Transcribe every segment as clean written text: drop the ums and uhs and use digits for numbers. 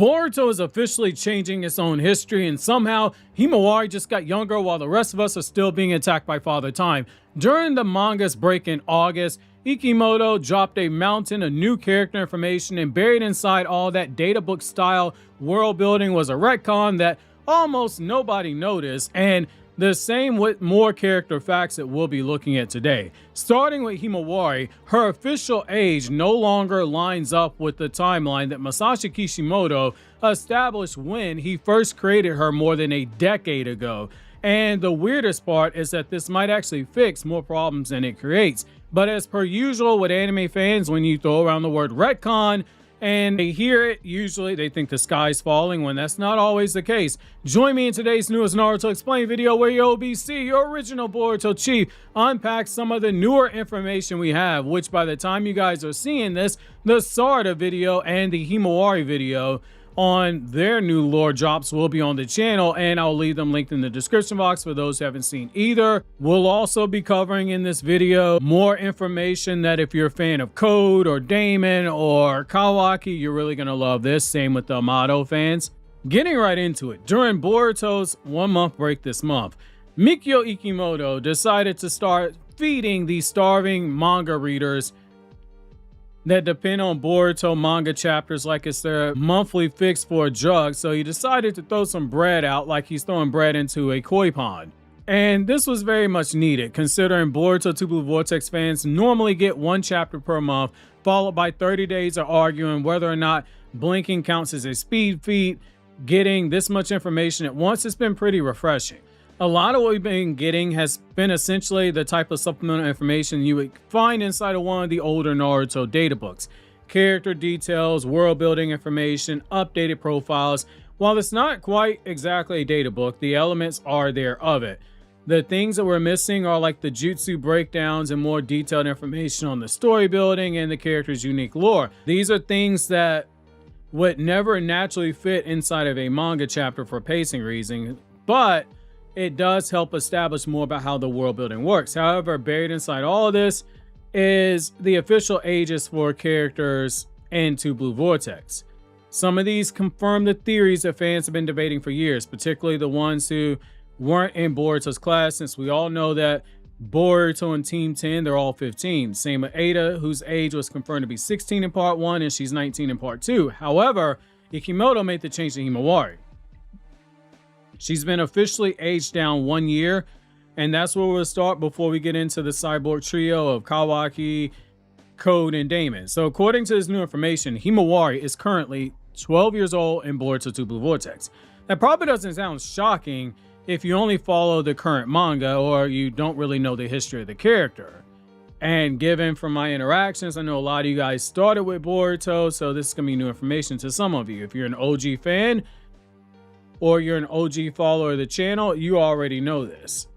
Boruto is officially changing its own history, and somehow Himawari just got younger while the rest of us are still being attacked by Father Time. During the manga's break in August, Ikemoto dropped a mountain of new character information, and buried inside all that databook style world building was a retcon that almost nobody noticed, and the same with more character facts that we'll be looking at today. Starting with Himawari, her official age no longer lines up with the timeline that Masashi Kishimoto established when he first created her more than a decade ago. And the weirdest part is that this might actually fix more problems than it creates. But as per usual with anime fans, when you throw around the word retcon and they hear it, usually they think the sky's falling, when that's not always the case. Join me in today's newest Naruto Explained video, where your OBC, your original Boruto chief, unpacks some of the newer information we have, which by the time you guys are seeing this, the Sarada video and the Himawari video on their new lore drops will be on the channel, and I'll leave them linked in the description box for those who haven't seen either. We'll also be covering in this video more information that if you're a fan of Code or Daemon or Kawaki, you're really gonna love this. Same with the Amado fans. Getting right into it, during Boruto's 1 month break this month, Mikio Ikemoto decided to start feeding the starving manga readers that depend on Boruto manga chapters like it's their monthly fix for a drug, so he decided to throw some bread out like he's throwing bread into a koi pond. And this was very much needed, considering Boruto 2 Blue Vortex fans normally get 1 chapter per month, followed by 30 days of arguing whether or not blinking counts as a speed feat. Getting this much information at once has been pretty refreshing. A lot of what we've been getting has been essentially the type of supplemental information you would find inside of one of the older Naruto databooks. Character details, world building information, updated profiles. While it's not quite exactly a databook, the elements are there of it. The things that we're missing are like the jutsu breakdowns and more detailed information on the story building and the character's unique lore. These are things that would never naturally fit inside of a manga chapter for pacing reasons, but it does help establish more about how the world building works. However, buried inside all of this is the official ages for characters in 2 Blue Vortex. Some of these confirm the theories that fans have been debating for years, particularly the ones who weren't in Boruto's class, since we all know that Boruto and Team 10, they're all 15. Same with Ada, whose age was confirmed to be 16 in part 1 and she's 19 in part 2. However, Ikemoto made the change to Himawari. She's been officially aged down 1 year, and that's where we'll start before we get into the cyborg trio of Kawaki, Code, and Daemon. So according to this new information, Himawari is currently 12 years old in Boruto 2 Blue Vortex. That probably doesn't sound shocking if you only follow the current manga or you don't really know the history of the character. And given from my interactions, I know a lot of you guys started with Boruto, so this is going to be new information to some of you. If you're an OG fan, or you're an OG follower of the channel, you already know this.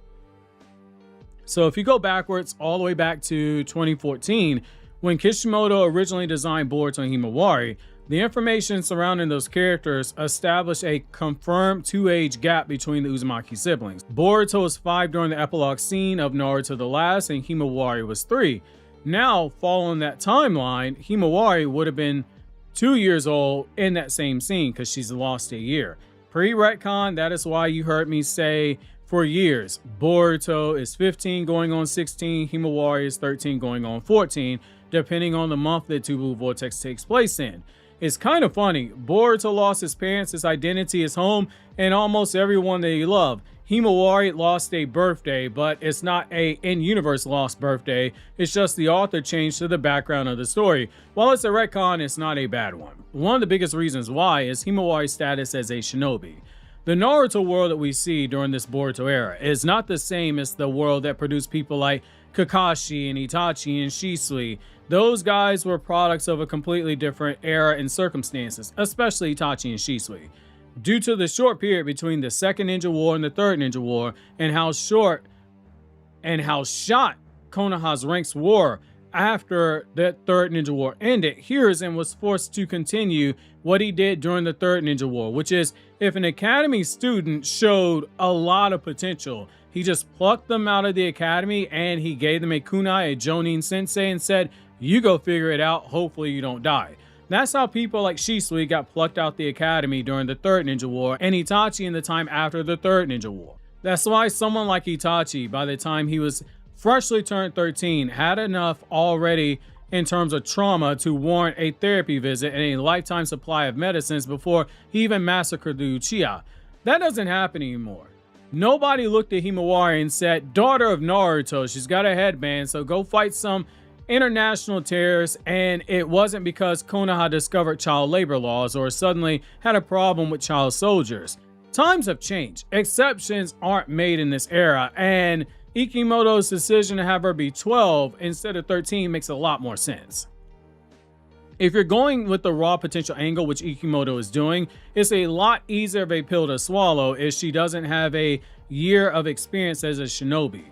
So if you go backwards, all the way back to 2014, when Kishimoto originally designed Boruto and Himawari, the information surrounding those characters established a confirmed 2-age gap between the Uzumaki siblings. Boruto was 5 during the epilogue scene of Naruto the Last, and Himawari was 3. Now, following that timeline, Himawari would have been 2 years old in that same scene because she's lost a year. Pre-retcon, that is why you heard me say for years, Boruto is 15 going on 16, Himawari is 13 going on 14, depending on the month that 2 Blue Vortex takes place in. It's kind of funny, Boruto lost his parents, his identity, his home, and almost everyone that he loved. Himawari lost a birthday, but it's not a in-universe lost birthday. It's just the author changed to the background of the story. While it's a retcon, it's not a bad one. One of the biggest reasons why is Himawari's status as a shinobi. The Naruto world that we see during this Boruto era is not the same as the world that produced people like Kakashi and Itachi and Shisui. Those guys were products of a completely different era and circumstances, especially Itachi and Shisui. Due to the short period between the Second Ninja War and the Third Ninja War, and how short and how shot Konoha's ranks were after that Third Ninja War ended, Hiruzen was forced to continue what he did during the Third Ninja War, which is if an academy student showed a lot of potential, he just plucked them out of the academy and he gave them a kunai, a jonin sensei, and said, you go figure it out, hopefully you don't die. That's how people like Shisui got plucked out the academy during the Third Ninja War, and Itachi in the time after the Third Ninja War. That's why someone like Itachi, by the time he was freshly turned 13, had enough already in terms of trauma to warrant a therapy visit and a lifetime supply of medicines before he even massacred the Uchiha. That doesn't happen anymore. Nobody looked at Himawari and said, daughter of Naruto, she's got a headband, so go fight some international terrorists. And it wasn't because Konoha discovered child labor laws or suddenly had a problem with child soldiers. Times have changed. Exceptions aren't made in this era, and Ikemoto's decision to have her be 12 instead of 13 makes a lot more sense. If you're going with the raw potential angle, which Ikemoto is doing, it's a lot easier of a pill to swallow if she doesn't have a year of experience as a shinobi.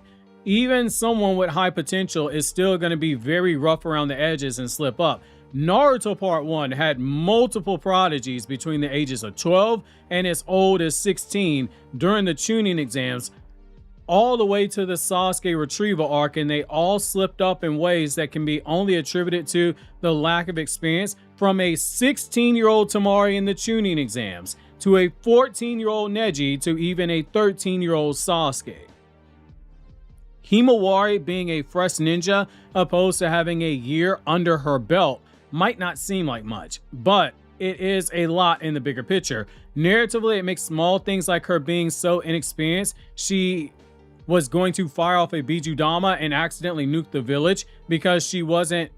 Even someone with high potential is still going to be very rough around the edges and slip up. Naruto Part 1 had multiple prodigies between the ages of 12 and as old as 16 during the Chunin exams, all the way to the Sasuke retrieval arc, and they all slipped up in ways that can be only attributed to the lack of experience, from a 16-year-old Temari in the Chunin exams to a 14-year-old Neji to even a 13-year-old Sasuke. Himawari being a fresh ninja opposed to having a year under her belt might not seem like much, but it is a lot in the bigger picture. Narratively, it makes small things like her being so inexperienced she was going to fire off a Bijudama and accidentally nuke the village because she wasn't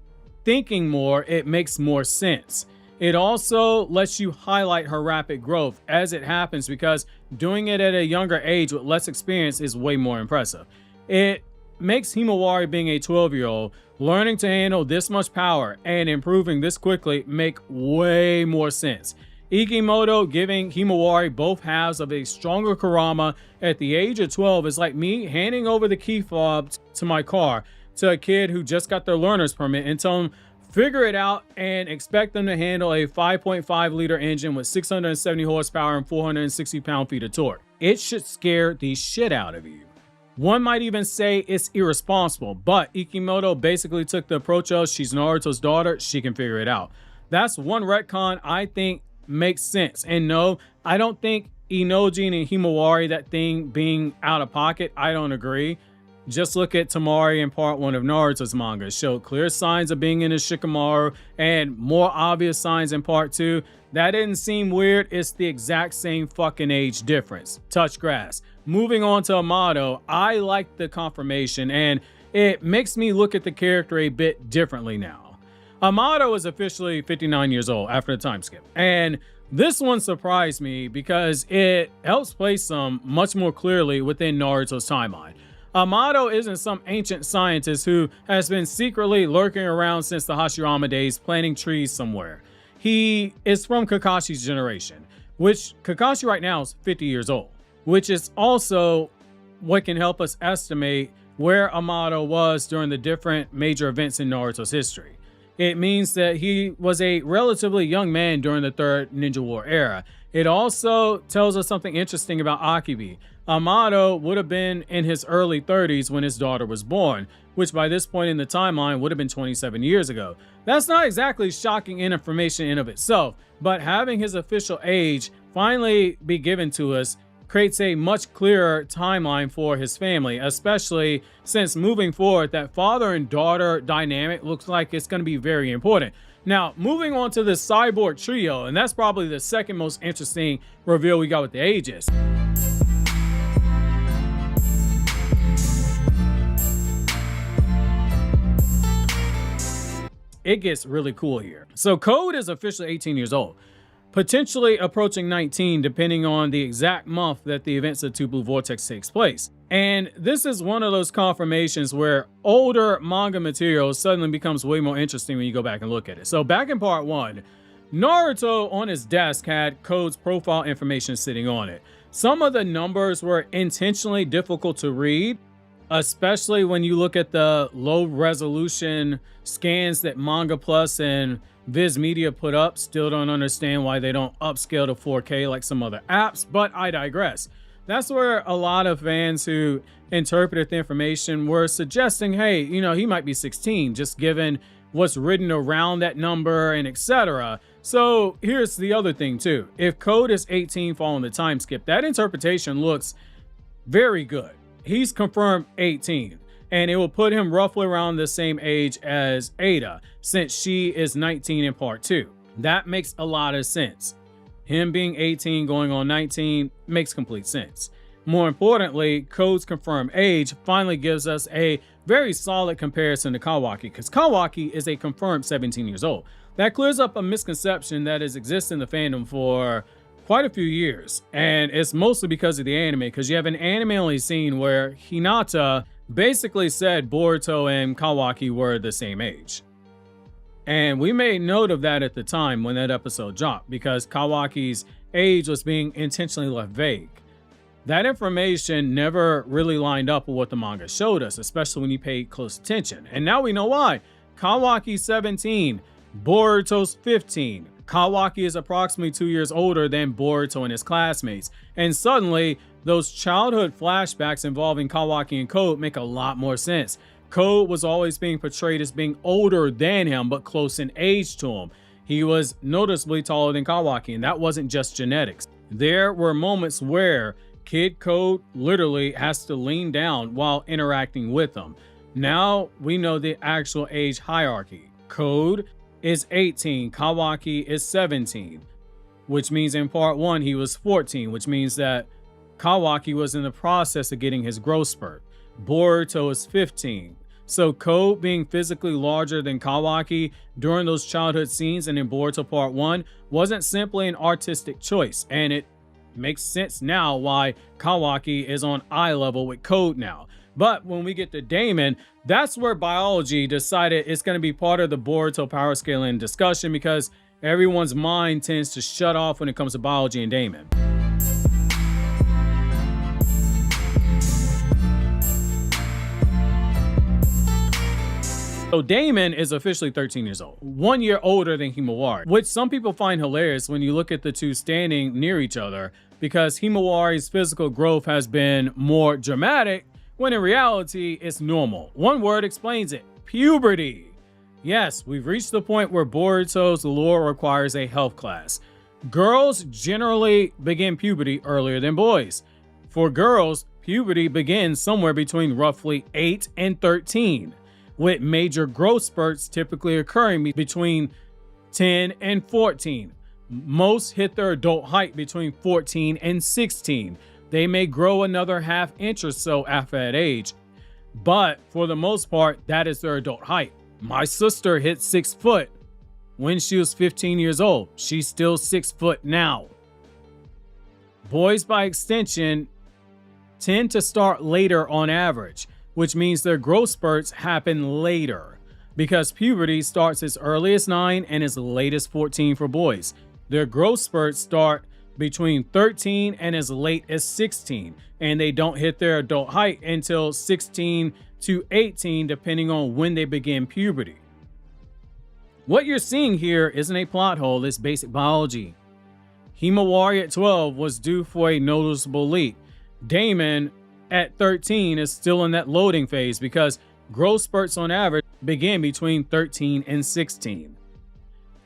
thinking more. It makes more sense. It also lets you highlight her rapid growth as it happens, because doing it at a younger age with less experience is way more impressive. It makes Himawari being a 12-year-old, learning to handle this much power and improving this quickly, make way more sense. Ikemoto giving Himawari both halves of a stronger Kurama at the age of 12 is like me handing over the key fob to my car to a kid who just got their learner's permit and tell them figure it out and expect them to handle a 5.5 liter engine with 670 horsepower and 460 pound-feet of torque. It should scare the shit out of you. One might even say it's irresponsible, but Ikemoto basically took the approach of she's Naruto's daughter, she can figure it out. That's one retcon I think makes sense. And no, I don't think Inojin and Himawari, that thing being out of pocket, I don't agree. Just look at Temari in part 1 of Naruto's manga. Showed clear signs of being in a Shikamaru and more obvious signs in part 2. That didn't seem weird. It's the exact same fucking age difference. Touch grass. Moving on to Amado, I like the confirmation and it makes me look at the character a bit differently now. Amado is officially 59 years old after the time skip, and this one surprised me because it helps place him much more clearly within Naruto's timeline. Amado isn't some ancient scientist who has been secretly lurking around since the Hashirama days planting trees somewhere. He is from Kakashi's generation, which Kakashi right now is 50 years old, which is also what can help us estimate where Amado was during the different major events in Naruto's history. It means that he was a relatively young man during the Third Ninja War era. It also tells us something interesting about Akibi. Amado would have been in his early 30s when his daughter was born, which by this point in the timeline would have been 27 years ago. That's not exactly shocking information in of itself, but having his official age finally be given to us creates a much clearer timeline for his family, especially since moving forward that father and daughter dynamic looks like it's going to be very important. Now, moving on to the cyborg trio, and that's probably the second most interesting reveal we got with the ages. It gets really cool here. So Code is officially 18 years old, potentially approaching 19 depending on the exact month that the events of Blue Vortex takes place. And this is one of those confirmations where older manga material suddenly becomes way more interesting when you go back and look at it. So back in part 1, Naruto on his desk had Code's profile information sitting on it. Some of the numbers were intentionally difficult to read, especially when you look at the low resolution scans that Manga Plus and Viz Media put up. Still don't understand why they don't upscale to 4K like some other apps, but I digress. That's where a lot of fans who interpreted the information were suggesting, hey, you know, he might be 16, just given what's written around that number, and etc. So here's the other thing too. If Code is 18 following the time skip, that interpretation looks very good. He's confirmed 18, and it will put him roughly around the same age as Ada, since she is 19 in part 2. That makes a lot of sense. Him being 18 going on 19 makes complete sense. More importantly, Code's confirmed age finally gives us a very solid comparison to Kawaki, because Kawaki is a confirmed 17 years old. That clears up a misconception that has existed in the fandom for quite a few years, and it's mostly because of the anime, because you have an anime-only scene where Hinata basically said Boruto and Kawaki were the same age. And we made note of that at the time when that episode dropped, because Kawaki's age was being intentionally left vague. That information never really lined up with what the manga showed us, especially when you paid close attention. And now we know why. Kawaki's 17, Boruto's 15. Kawaki is approximately 2 years older than Boruto and his classmates. And suddenly, those childhood flashbacks involving Kawaki and Code make a lot more sense. Code was always being portrayed as being older than him, but close in age to him. He was noticeably taller than Kawaki, and that wasn't just genetics. There were moments where Kid Code literally has to lean down while interacting with him. Now we know the actual age hierarchy. Code is 18, Kawaki is 17, which means in part 1 he was 14, which means that Kawaki was in the process of getting his growth spurt. Boruto is 15. So Code being physically larger than Kawaki during those childhood scenes and in Boruto part 1 wasn't simply an artistic choice, and it makes sense now why Kawaki is on eye level with Code now. But when we get to Daemon, that's where biology decided it's going to be part of the Boruto power scaling discussion, because everyone's mind tends to shut off when it comes to biology and Daemon. So Daemon is officially 13 years old, 1 year older than Himawari, which some people find hilarious when you look at the two standing near each other, because Himawari's physical growth has been more dramatic, when in reality it's normal. One word explains it: puberty. Yes, we've reached the point where Boruto's lore requires a health class. Girls generally begin puberty earlier than boys. For girls, puberty begins somewhere between roughly 8 and 13. With major growth spurts typically occurring between 10 and 14. Most hit their adult height between 14 and 16. They may grow another ½ inch or so after that age, but for the most part, that is their adult height. My sister hit 6 foot when she was 15 years old. She's still 6 foot now. Boys, by extension, tend to start later on average, which means their growth spurts happen later, because puberty starts as early as 9 and as late as 14 for boys. Their growth spurts start between 13 and as late as 16, and they don't hit their adult height until 16 to 18, depending on when they begin puberty. What you're seeing here isn't a plot hole, it's basic biology. Himawari at 12 was due for a noticeable leap. Daemon at 13 is still in that loading phase, because growth spurts on average begin between 13 and 16.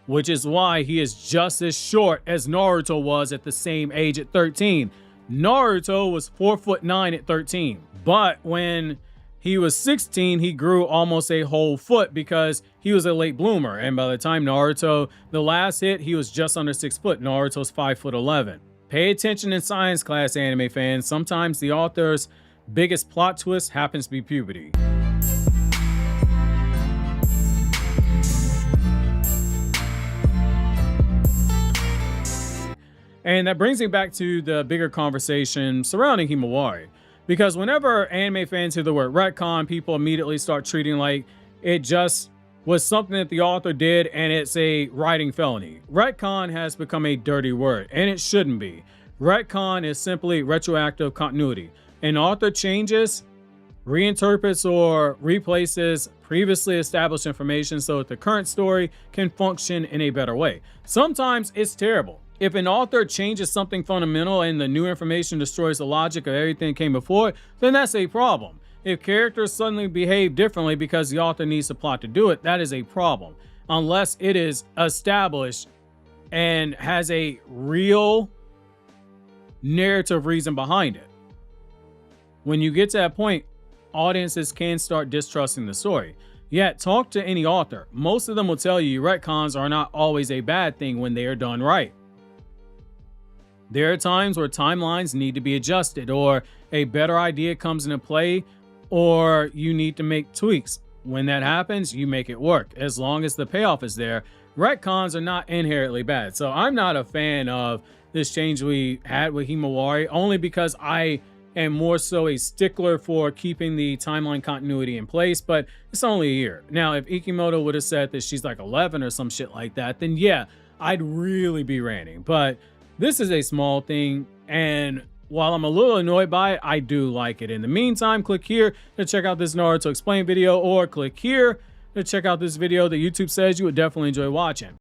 Which is why he is just as short as Naruto was at the same age at 13. Naruto was 4'9" at 13, but when he was 16, he grew almost a whole foot because he was a late bloomer. And by the time Naruto, the last hit, he was just under 6 foot. Naruto's 5'11". Pay attention in science class, anime fans. Sometimes the author's biggest plot twist happens to be puberty. And that brings me back to the bigger conversation surrounding Himawari. Because whenever anime fans hear the word retcon, people immediately start treating like it just was something that the author did and it's a writing felony. Retcon has become a dirty word, and it shouldn't be. Retcon is simply retroactive continuity. An author changes, reinterprets, or replaces previously established information so that the current story can function in a better way. Sometimes it's terrible. If an author changes something fundamental and the new information destroys the logic of everything that came before, then that's a problem. If characters suddenly behave differently because the author needs the plot to do it, that is a problem. Unless it is established and has a real narrative reason behind it. When you get to that point, audiences can start distrusting the story. Yet, talk to any author. Most of them will tell you retcons are not always a bad thing when they are done right. There are times where timelines need to be adjusted, or a better idea comes into play, or you need to make tweaks. When that happens, you make it work. As long as the payoff is there, retcons are not inherently bad. So I'm not a fan of this change we had with Himawari, only because I am more so a stickler for keeping the timeline continuity in place, but it's only a year. Now, if Ikemoto would have said that she's like 11 or some shit like that, then yeah, I'd really be ranting. But this is a small thing, and while I'm a little annoyed by it, I do like it. In the meantime, click here to check out this Naruto Explain video, or click here to check out this video that YouTube says you would definitely enjoy watching.